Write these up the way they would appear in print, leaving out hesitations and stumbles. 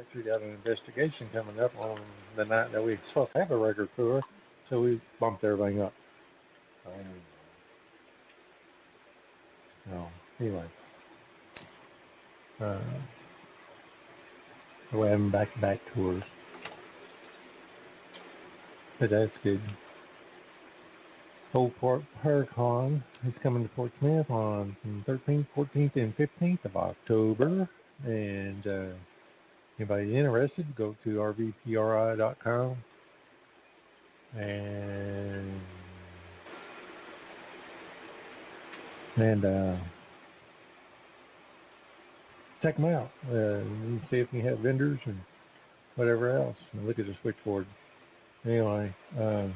actually got an investigation coming up on the night that we were supposed to have a record tour, so we bumped everything up. So anyway, uh, we're having back-to-back tours, but that's good. Old Port Hurricane is coming to Fort Smith on the 13th, 14th, and 15th of October. And anybody interested, go to rvpri.com and check them out. You see if you have vendors and whatever else. And look at the switchboard. Anyway, did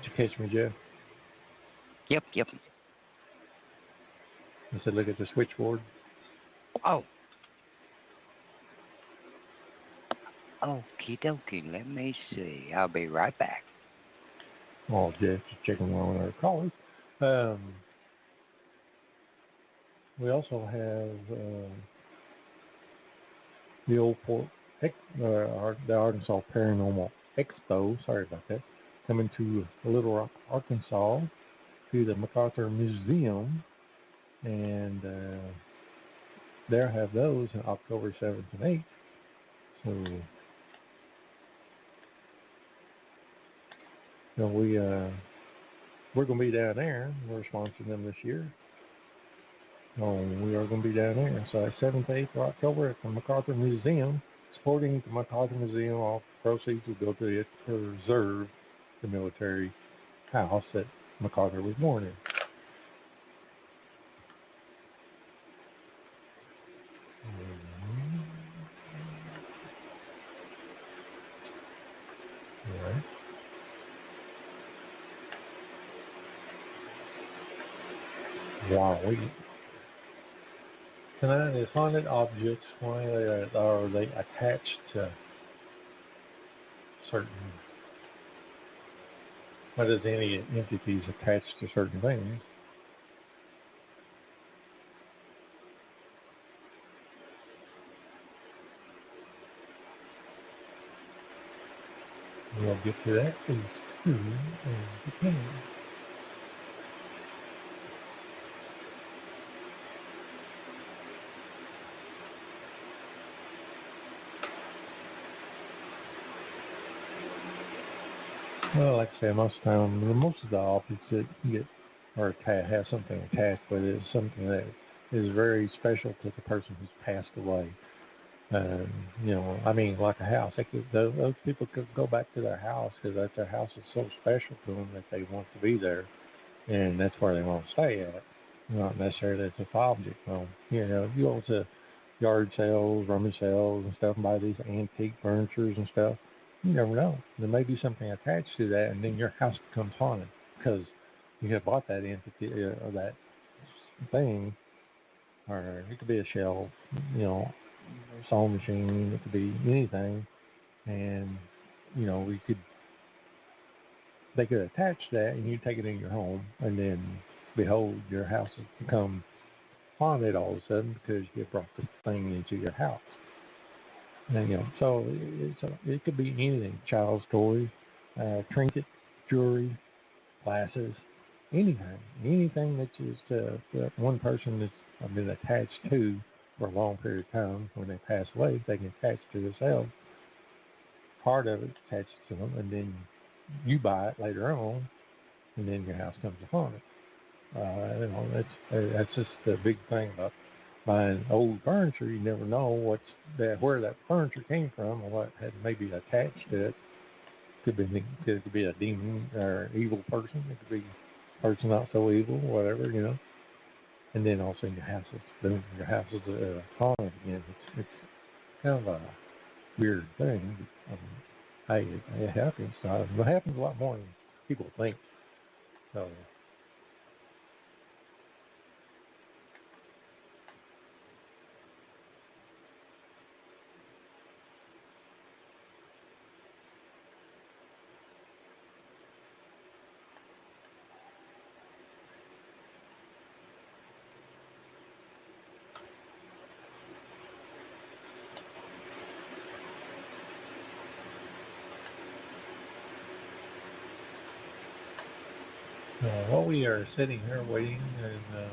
you catch me, Jeff? Yep. I said, look at the switchboard. Oh. Okie dokie. Let me see. I'll be right back. Oh, Jeff, just checking one of our callers. We also have the Old Port, the Arkansas Paranormal Expo. Sorry about that. Coming to Little Rock, Arkansas, to the MacArthur Museum, and they'll have those on October 7th and 8th. So, we're going to be down there. We're sponsoring them this year. We are going to be down there. So, 7th, 8th of October at the MacArthur Museum, supporting the MacArthur Museum. All proceeds will go to preserve the military house that MacArthur was born in. All right. Wow. Tonight is haunted objects. Why are they attached to certain? Why does any entities attached to certain things? We'll get to that as soon as we can. Well, like I say, most of the time, most of the objects that you get or have something attached with it is something that is very special to the person who's passed away. I mean, like a house. Those people could go back to their house because their house is so special to them that they want to be there, and that's where they want to stay at. Not necessarily it's a object. Well, you go to yard sales, rummage sales, and stuff, and buy these antique furnitures and stuff. You never know. There may be something attached to that, and then your house becomes haunted because you have bought that entity or that thing, or it could be a shelf, sewing machine. It could be anything, and they could attach that, and you take it in your home, and then behold, your house has become haunted all of a sudden because you brought this thing into your house. And, so it could be anything: child's toys, trinket, jewelry, glasses, anything that is that one person has been attached to for a long period of time. When they pass away, they can attach to themselves. Part of it attached to them, and then you buy it later on, and then your house comes haunted. That's just the big thing about buying old furniture. You never know where that furniture came from or what had maybe attached to it. Could be a demon or evil person. It could be a person not so evil, whatever, And then all of a sudden your house is haunted again. It's kind of a weird thing. Hey, it happens. It happens a lot more than people think. So. While we are sitting here waiting and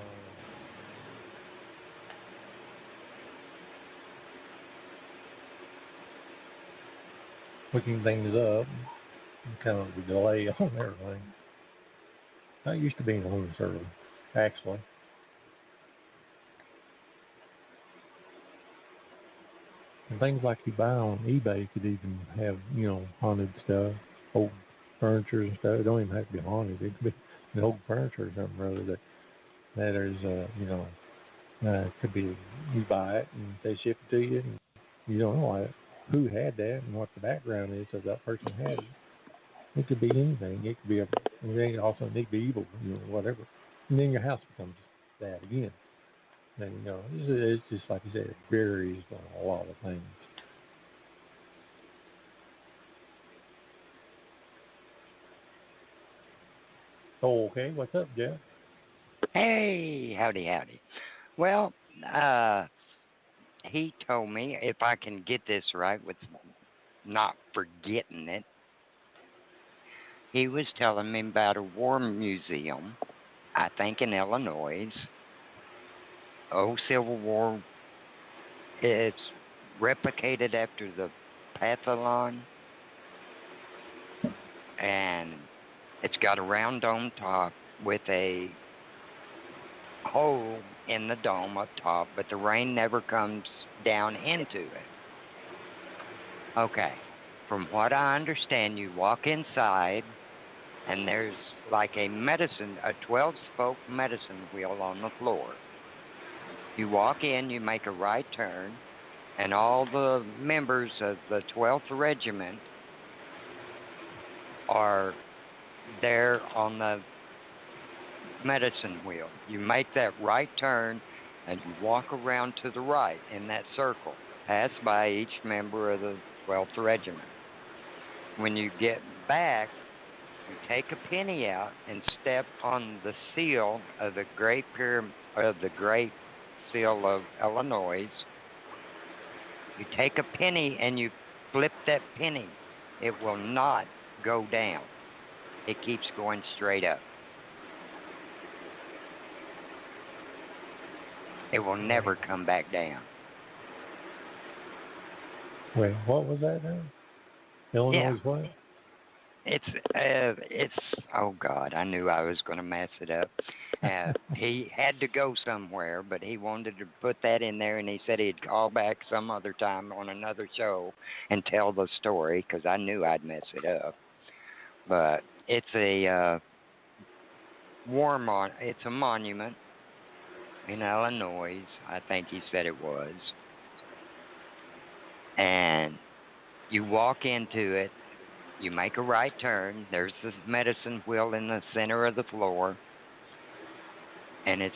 looking things up, kind of the delay on everything. Not used to being on this early, actually. And things like you buy on eBay could even have, haunted stuff, old furniture and stuff. It don't even have to be haunted. It could be an old furniture or something rather that is, could be you buy it and they ship it to you and you don't know who had that and what the background is of that person had it. It could be anything. It could be it also it could be evil, whatever. And then your house becomes that again. And it's just like you said, it varies on a lot of things. Oh, okay. What's up, Jeff? Hey, howdy, howdy. Well, he told me, if I can get this right with not forgetting it, he was telling me about a war museum, I think in Illinois. Old Civil War. It's replicated after the Pathalon, and it's got a round dome top with a hole in the dome up top, but the rain never comes down into it. Okay, from what I understand, you walk inside, and there's like a 12-spoke medicine wheel on the floor. You walk in, you make a right turn, and all the members of the 12th Regiment are there on the medicine wheel. You make that right turn, and you walk around to the right in that circle, pass by each member of the 12th Regiment. When you get back, you take a penny out and step on the seal of the Great Seal of Illinois. You take a penny and you flip that penny. It will not go down. It keeps going straight up. It will never come back down. Wait, what was that now? Illinois what? It's oh God, I knew I was going to mess it up. He had to go somewhere, but he wanted to put that in there, and he said he'd call back some other time on another show and tell the story, because I knew I'd mess it up. But it's a it's a monument in Illinois, I think he said it was. And you walk into it, you make a right turn, there's this medicine wheel in the center of the floor, and it's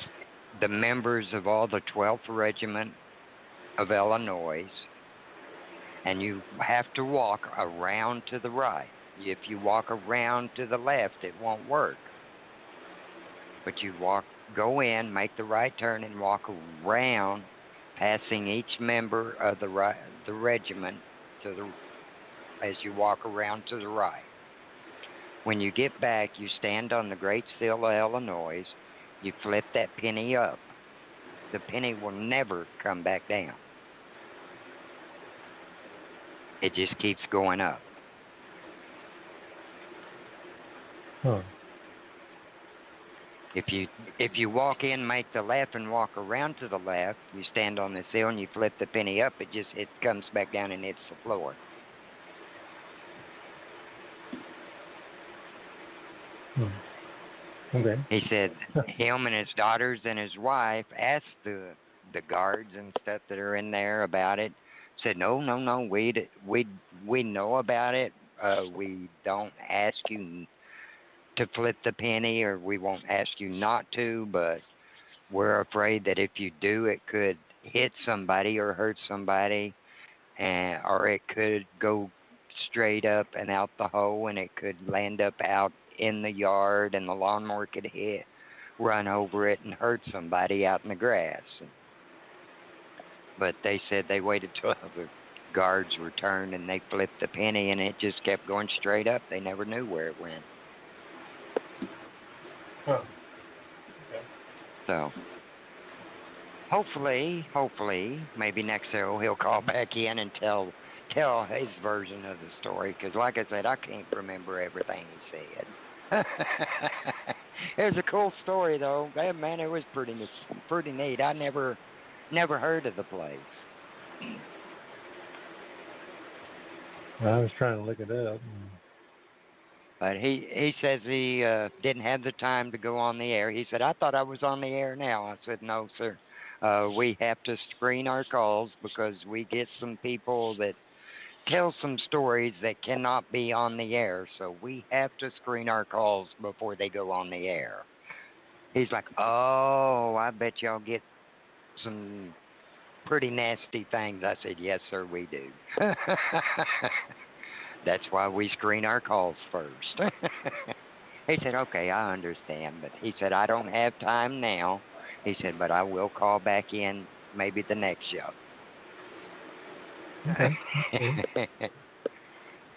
the members of all the 12th Regiment of Illinois, and you have to walk around to the right. If you walk around to the left, it won't work. But you go in, make the right turn, and walk around, passing each member of the regiment as you walk around to the right. When you get back, you stand on the Great Seal of Illinois. You flip that penny up. The penny will never come back down. It just keeps going up. Huh. If you walk in, make the left, and walk around to the left, you stand on the seal and you flip the penny up. It comes back down and hits the floor. Okay. He said him and his daughters and his wife asked the guards and stuff that are in there about it. Said no, we know about it. We don't ask you to flip the penny, or we won't ask you not to, but we're afraid that if you do, it could hit somebody or hurt somebody, or it could go straight up and out the hole, and it could land up out in the yard, and the lawnmower could run over it and hurt somebody out in the grass. But they said they waited till the guards returned and they flipped the penny, and it just kept going straight up. They never knew where it went. Huh. Okay. So hopefully, maybe next show he'll call back in and tell his version of the story. Because, like I said, I can't remember everything he said. It was a cool story, though. Man, it was pretty neat. I never heard of the place. I was trying to look it up. But he says he didn't have the time to go on the air. He said, I thought I was on the air now. I said, no, sir. We have to screen our calls because we get some people that tell some stories that cannot be on the air. So we have to screen our calls before they go on the air. He's like, oh, I bet y'all get some pretty nasty things. I said, yes, sir, we do. That's why we screen our calls first. He said, okay, I understand. But he said, I don't have time now. He said, but I will call back in maybe the next show. Okay.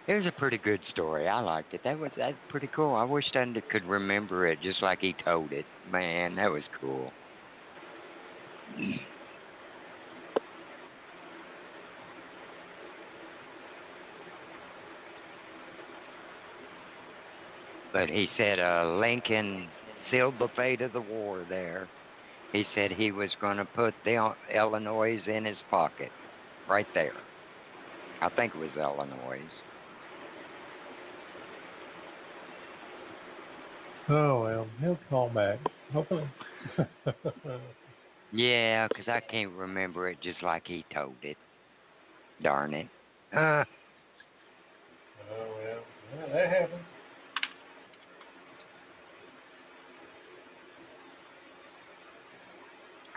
It was a pretty good story. I liked it. That's pretty cool. I wish I could remember it just like he told it. Man, that was cool. But he said Lincoln sealed the fate of the war there. He said he was going to put the Illinois in his pocket, right there. I think it was Illinois. Oh, well, he'll call back. Hopefully. Yeah, because I can't remember it just like he told it. Darn it. Oh, well, that happened.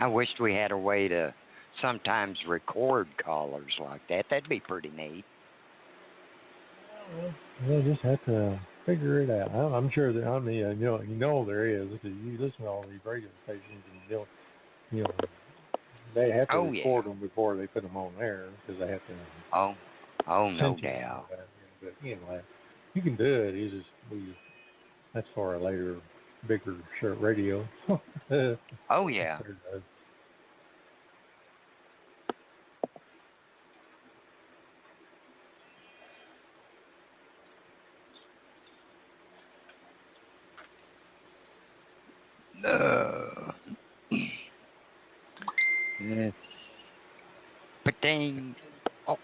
I wished we had a way to sometimes record callers like that. That'd be pretty neat. Well, we'll just have to figure it out. I'm sure that you know there is. Because you listen to all these radio stations, and you know, they have to record them before they put them on air because they have to. No doubt. But anyway, you can do it. That's for a later, bigger shirt radio. Oh yeah. Ba-ding. Oh.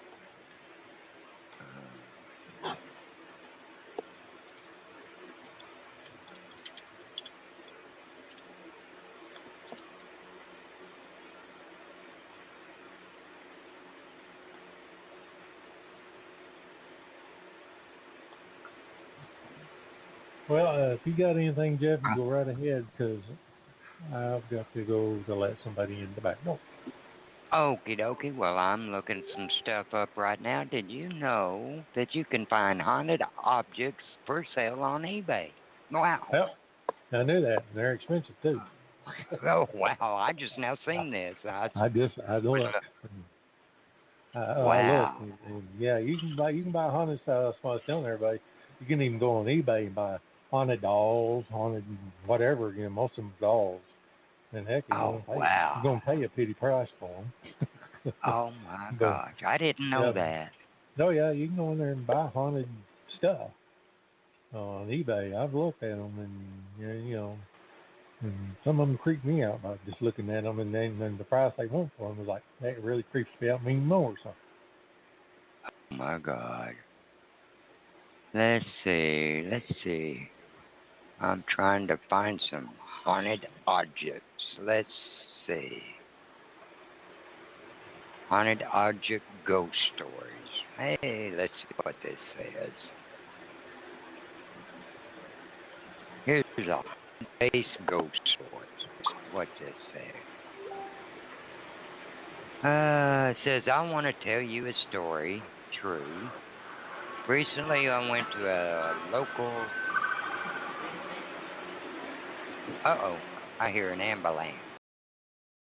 Well, if you got anything, Jeff, you go right ahead because I've got to go to let somebody in the back door. Okie dokie. Well, I'm looking some stuff up right now. Did you know that you can find haunted objects for sale on eBay? Wow. Well, I knew that. They're expensive too. Oh wow! I just now seen this. I looked. Wow. I looked, and yeah, you can buy haunted stuff. That's what I was telling everybody. You can even go on eBay and buy haunted dolls, haunted whatever. Most of them dolls. And heck, wow. You're gonna pay a pretty price for them. Oh my gosh! I didn't know that. No, yeah, you can go in there and buy haunted stuff on eBay. I've looked at them, and and some of them creep me out by just looking at them, and then the price they want for them was like that really creeps me out even more. So. Oh my God. Let's see. I'm trying to find some haunted objects. Let's see. Haunted object ghost stories. Hey, let's see what this says. Here's a base ghost stories. What's this say? It says, I want to tell you a story. True. Recently, I went to a local... Uh-oh, I hear an ambulance.